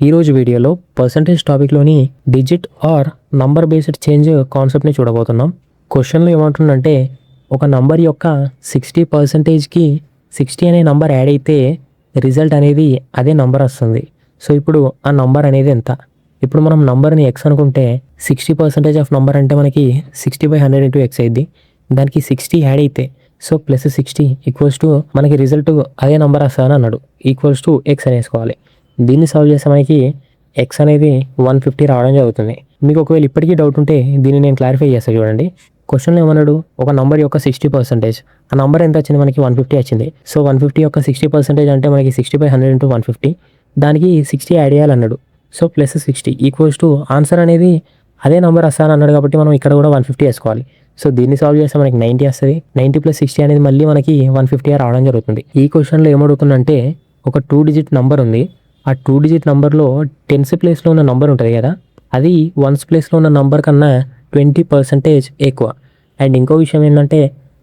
ఈరోజు వీడియోలో పర్సంటేజ్ టాపిక్లోని digit or number based change కాన్సెప్ట్ని చూడబోతున్నాం. క్వశ్చన్లో ఏమంటుందంటే ఒక నంబర్ యొక్క 60%కి 60 అనే నంబర్ యాడ్ అయితే రిజల్ట్ అనేది అదే నంబర్ వస్తుంది. సో ఇప్పుడు ఆ నంబర్ అనేది ఎంత? ఇప్పుడు మనం నంబర్ని ఎక్స్ అనుకుంటే 60% ఆఫ్ నంబర్ అంటే మనకి 60/100 ఇంటూ ఎక్స్ అయింది. దానికి 60 యాడ్ అయితే సో ప్లస్ 60 ఈక్వల్స్ టు మనకి రిజల్ట్ అదే నంబర్ వస్తుందని అన్నాడు. ఈక్వల్స్ టు ఎక్స్ అనేసుకోవాలి. దీన్ని సాల్వ్ చేస్తే మనకి ఎక్స్ అనేది 150 రావడం జరుగుతుంది. మీకు ఒకవేళ ఇప్పటికీ డౌట్ ఉంటే దీన్ని నేను క్లారిఫై చేస్తాను చూడండి. క్వశ్చన్లో ఏమన్నాడు, ఒక నంబర్ యొక్క 60%, ఆ నంబర్ ఎంత వచ్చింది మనకి 150 వచ్చింది. సో 150 యొక్క 60% అంటే మనకి 60/100 ఇంటూ 150, దానికి 60 యాడ్ చేయాలన్నాడు. So plus 60 equals to answer అనేది అదే నెంబర్ వస్తాను అన్నాడు కాబట్టి మనం ఇక్కడ కూడా 150 వేసుకోవాలి. సో దీన్ని సాల్వ్ చేస్తే మనకి 90 వస్తుంది. 90 + 60 అనేది మళ్ళీ మనకి 150 రావడం జరుగుతుంది. ఈ క్వశ్చన్లో ఏమడుగుతుందంటే ఒక 2 డిజిట్ నంబర్ ఉంది. ఆ 2 డిజిట్ నంబర్లో టెన్స్ ప్లేస్లో ఉన్న నంబర్ ఉంటుంది కదా, అది వన్స్ ప్లేస్లో ఉన్న నంబర్ కన్నా 20% ఎక్కువ. అండ్ ఇంకో విషయం ఏంటంటే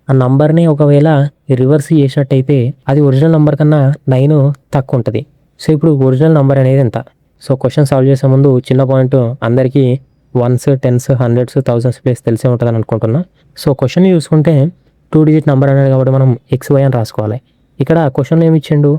ఆ నంబర్ని ఒకవేళ రివర్స్ చేసినట్టయితే అది ఒరిజినల్ నంబర్ కన్నా 9 తక్కువ ఉంటుంది. సో ఇప్పుడు ఒరిజినల్ నంబర్ అనేది ఎంత? సో క్వశ్చన్ సాల్వ్ చేసే ముందు చిన్న పాయింట్, అందరికీ ones, tens, hundreds, thousands place తెలిసే ఉంటుందని అనుకుంటున్నా. సో క్వశ్చన్ చూసుకుంటే 2 డిజిట్ నెంబర్ అనేది కాబట్టి మనం XY అని రాసుకోవాలి. ఇక్కడ క్వశ్చన్లో ఏమి ఇచ్చిండు,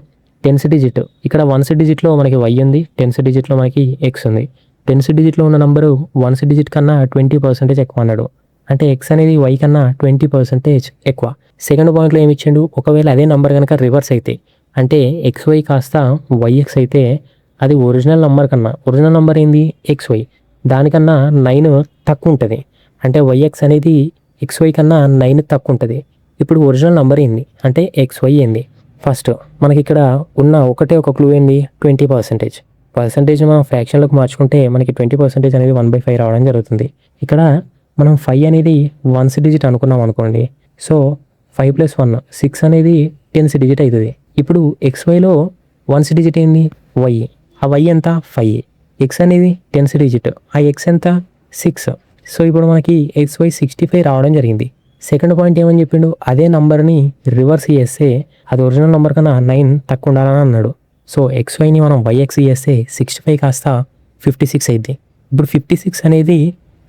టెన్స్ డిజిట్. ఇక్కడ వన్స్ డిజిట్లో మనకి Y ఉంది, టెన్స్ డిజిట్లో మనకి X ఉంది. టెన్స్ డిజిట్లో ఉన్న నెంబరు వన్స్ డిజిట్ కన్నా 20% ఎక్కువ అన్నాడు. అంటే X అనేది Y కన్నా 20% ఎక్కువ. సెకండ్ పాయింట్లో ఏమి ఇచ్చిండు, ఒకవేళ అదే నెంబర్ కనుక రివర్స్ అయితే అంటే XY కాస్త YX అయితే అది ఒరిజినల్ నెంబర్ కన్నా, ఒరిజినల్ నెంబర్ ఏంది XY, దానికన్నా 9 తక్కువ ఉంటుంది. అంటే YX అనేది XY కన్నా 9 తక్కువ ఉంటుంది. ఇప్పుడు ఒరిజినల్ నెంబర్ ఏంది అంటే XY ఏంది? ఫస్ట్ మనకి ఇక్కడ ఉన్న ఒకటే ఒక క్లూ ఏంది, 20%. పర్సంటేజ్ మనం ఫ్రాక్షన్లోకి మార్చుకుంటే మనకి 20% అనేది 1/5 రావడం జరుగుతుంది. ఇక్కడ మనం 5 అనేది వన్స్ డిజిట్ అనుకున్నాం అనుకోండి. సో 5 + 1 6 అనేది టెన్స్ డిజిట్ అవుతుంది. ఇప్పుడు XYలో వన్స్ డిజిట్ ఏంది Y, ఆ Y ఎంత 5, X అనేది టెన్స్ డిజిట్, ఆ X ఎంత 6. సో ఇప్పుడు మనకి XY 65 రావడం జరిగింది. సెకండ్ పాయింట్ ఏమని చెప్పిండు, అదే నంబర్ని రివర్స్ చేస్తే అది ఒరిజినల్ నెంబర్ కన్నా 9 తక్కువ ఉండాలని అన్నాడు. సో XYని మనం YX చేస్తే 65 కాస్త 56 అయింది. ఇప్పుడు 56 అనేది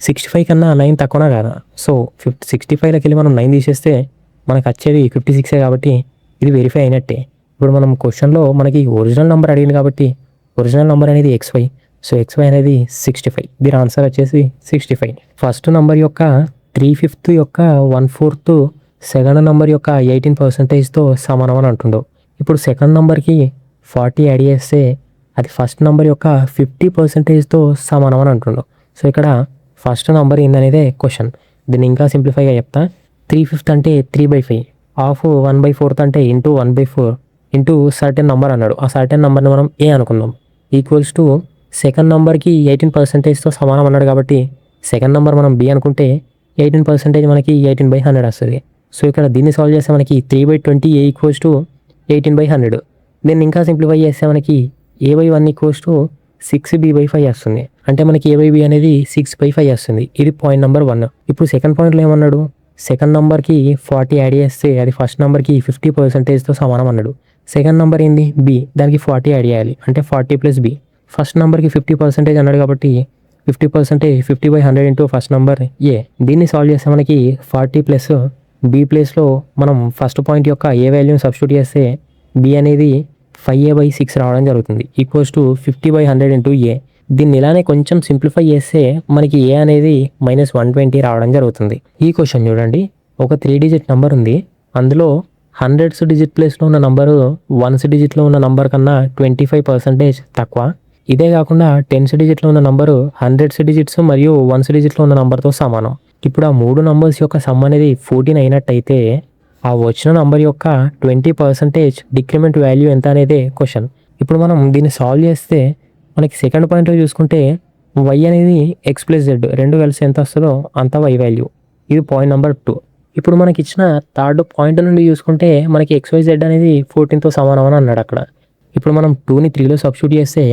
65 కన్నా 9 తక్కువనా కదా. సో 65లోకి వెళ్ళి మనం 9 తీసేస్తే మనకు వచ్చేది 56 కాబట్టి ఇది వెరిఫై అయినట్టే. ఇప్పుడు మనం క్వశ్చన్లో మనకి ఒరిజినల్ నెంబర్ అడిగింది కాబట్టి ఒరిజినల్ నెంబర్ అనేది XY. సో XY అనేది 65. దీని ఆన్సర్ వచ్చేసి 65. ఫస్ట్ నెంబర్ యొక్క 3/5 యొక్క 1/4 సెకండ్ నెంబర్ యొక్క 18%తో సమానం అని అంటుండవు. ఇప్పుడు సెకండ్ నెంబర్కి 40 యాడ్ చేస్తే అది ఫస్ట్ నెంబర్ యొక్క 50%తో సమానం అని అంటుండవు. సో ఇక్కడ ఫస్ట్ నెంబర్ ఏందనేదే క్వశ్చన్. దీన్ని ఇంకా సింప్లిఫైగా చెప్తా. 3/5 అంటే 3/5, హాఫ్ 1/4 అంటే ఇంటూ 1/4 ఇంటూ సర్టెన్ నెంబర్ అన్నాడు. ఆ సర్టెన్ నెంబర్ని మనం ఏ అనుకుందాం. ఈక్వల్స్ టు సెకండ్ నెంబర్కి 18%తో సమానం అన్నాడు కాబట్టి సెకండ్ నెంబర్ మనం B అనుకుంటే 18% మనకి 18/100 వస్తుంది. సో ఇక్కడ దీన్ని సాల్వ్ చేస్తే మనకి 3/20 A ఈక్వల్స్ టు 18/100. దీన్ని ఇంకా సింప్లిఫై చేస్తే మనకి A/1 ఈక్వల్స్ టు 6B/5 వస్తుంది. అంటే మనకి A/B అనేది 6/5 వస్తుంది. ఇది పాయింట్ నెంబర్ 1. ఇప్పుడు సెకండ్ పాయింట్లో ఏమన్నాడు, సెకండ్ నెంబర్కి 40 యాడ్ చేస్తే అది ఫస్ట్ నెంబర్కి 50%తో సమానం అన్నాడు. సెకండ్ నెంబర్ ఏంది B, దానికి 40 యాడ్ చేయాలి అంటే 40 + B. ఫస్ట్ నెంబర్కి 50% అన్నాడు కాబట్టి 50% 50/100 ఇంటూ ఫస్ట్ నెంబర్ A. దీన్ని సాల్వ్ చేస్తే మనకి 40 + B ప్లేస్లో మనం ఫస్ట్ పాయింట్ యొక్క ఏ వాల్యూని సబ్స్టిట్యూట్ చేస్తే B అనేది 5A/6 రావడం జరుగుతుంది. Equals to 50/100 into A. దీన్ని ఇలానే కొంచెం సింప్లిఫై చేస్తే మనకి A అనేది -120 రావడం జరుగుతుంది. ఈ క్వశ్చన్ చూడండి, ఒక 3 డిజిట్ నెంబర్ ఉంది. అందులో హండ్రెడ్స్ డిజిట్ ప్లేస్లో ఉన్న నంబరు వన్స్ డిజిట్లో ఉన్న నంబర్ కన్నా 25% తక్కువ. ఇదే కాకుండా టెన్స్ డిజిట్లో ఉన్న నంబరు హండ్రెడ్స్ డిజిట్స్ మరియు వన్స్ డిజిట్లో ఉన్న నంబర్తో సమానం. ఇప్పుడు ఆ 3 నంబర్స్ యొక్క సమ్ అనేది 14 అయినట్టయితే ఆ వచ్చిన నంబర్ యొక్క 20% డిక్రిమెంట్ వాల్యూ ఎంత అనేదే క్వశ్చన్. ఇప్పుడు మనం దీన్ని సాల్వ్ చేస్తే మనకి సెకండ్ పాయింట్లో చూసుకుంటే Y అనేది X + Z రెండు కలిసి ఎంత వస్తుందో అంత Y వాల్యూ. ఇది పాయింట్ నెంబర్ 2. ఇప్పుడు మనకి ఇచ్చిన థర్డ్ పాయింట్ నుండి చూసుకుంటే మనకి XYZ అనేది 14తో సమానం అని అన్నాడు అక్కడ. ఇప్పుడు మనం 2ని 3లో సబ్స్టిట్యూట్ చేస్తే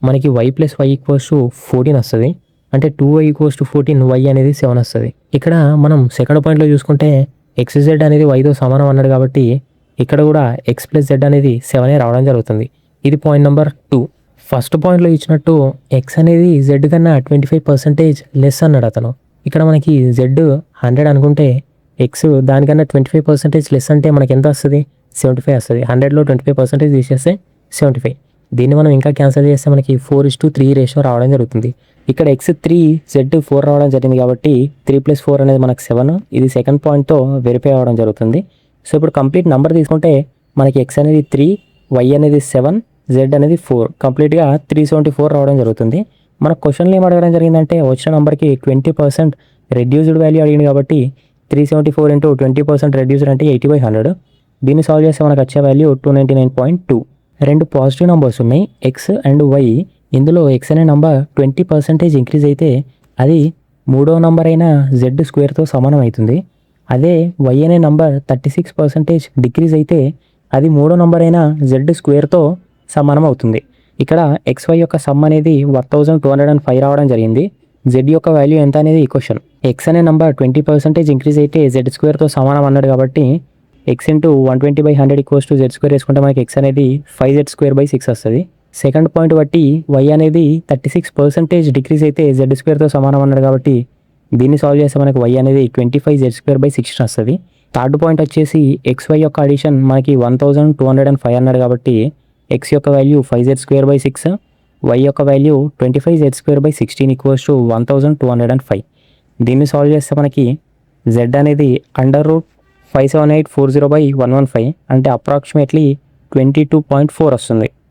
మనకి Y + Y ఈక్వల్స్ టు 14 వస్తుంది. అంటే 2Y = 14, Y అనేది 7 వస్తుంది. ఇక్కడ మనం సెకండ్ పాయింట్లో చూసుకుంటే XZ అనేది Yతో సమానం అన్నాడు కాబట్టి ఇక్కడ కూడా X + Z అనేది 7 రావడం జరుగుతుంది. ఇది పాయింట్ నెంబర్ 2. ఫస్ట్ పాయింట్లో ఇచ్చినట్టు ఎక్స్ అనేది జెడ్ కన్నా 25% లెస్ అన్నాడు అతను. ఇక్కడ మనకి జెడ్ 100 అనుకుంటే ఎక్స్ దానికన్నా 25% లెస్ అంటే మనకి ఎంత వస్తుంది? 75 వస్తుంది. 100లో 25% తీసేస్తే 75. దీన్ని మనం ఇంకా క్యాన్సిల్ చేస్తే మనకి 4:3 రేషియో రావడం జరుగుతుంది. ఇక్కడ ఎక్స్ 3 జెడ్ 4 రావడం జరిగింది కాబట్టి 3 + 4 అనేది మనకు 7. ఇది సెకండ్ పాయింట్తో వెరిఫై అవ్వడం జరుగుతుంది. సో ఇప్పుడు కంప్లీట్ నెంబర్ తీసుకుంటే మనకి ఎక్స్ అనేది 3, వై అనేది 7, జెడ్ అనేది 4, కంప్లీట్గా 374 రావడం జరుగుతుంది. మన క్వశ్చన్లో ఏం అడగడం జరిగిందంటే వచ్చిన నెంబర్కి 20% రెడ్యూస్డ్ వాల్యూ అడిగింది కాబట్టి 374 ఇంటూ 20% రెడ్యూస్డ్ అంటే 80/100. దీన్ని సాల్వ్ చేస్తే మనకు వచ్చే వాల్యూ 299.2. రెండు పాజిటివ్ నెంబర్స్ ఉన్నాయి ఎక్స్ అండ్ వై. ఇందులో ఎక్స్ అనే నెంబర్ 20% ఇంక్రీజ్ అయితే అది మూడో నెంబర్ అయిన జెడ్ స్క్వేర్తో సమానం అవుతుంది. అదే వై అనే నెంబర్ 36% డిక్రీజ్ అయితే అది మూడో నెంబర్ అయిన జెడ్ స్క్వేర్తో సమానం అవుతుంది. ఇక్కడ XY యొక్క సమ్ అనేది 1205 రావడం జరిగింది. జెడ్ యొక్క వాల్యూ ఎంత అనేది క్వశ్చన్. ఎక్స్ అనే నెంబర్ 20% ఇంక్రీజ్ అయితే జెడ్ స్క్వేర్తో సమానం అన్నాడు కాబట్టి ఎక్స్ ఇంటూ 120/100 = జెడ్ స్క్వేర్ వేసుకుంటే మనకి ఎక్స్ అనేది 5z²/6 వస్తుంది. సెకండ్ పాయింట్ బట్టి వై అనేది 36% డిక్రీజ్ అయితే జెడ్ స్క్వేర్తో సమానం అన్నాడు కాబట్టి దీన్ని సాల్వ్ చేస్తే మనకి వై అనేది 25z²/16 వస్తుంది. థర్డ్ పాయింట్ వచ్చేసి XY యొక్క అడిషన్ మనకి 1205 అన్నాడు కాబట్టి ఎక్స్ యొక్క వాల్యూ 5z²/6, వై యొక్క వాల్యూ 25z²/16 = 1205. దీన్ని సాల్వ్ చేస్తే మనకి జెడ్ అనేది √57840/115 అంటే అప్రాక్సిమేట్లీ 22.4 వస్తుంది.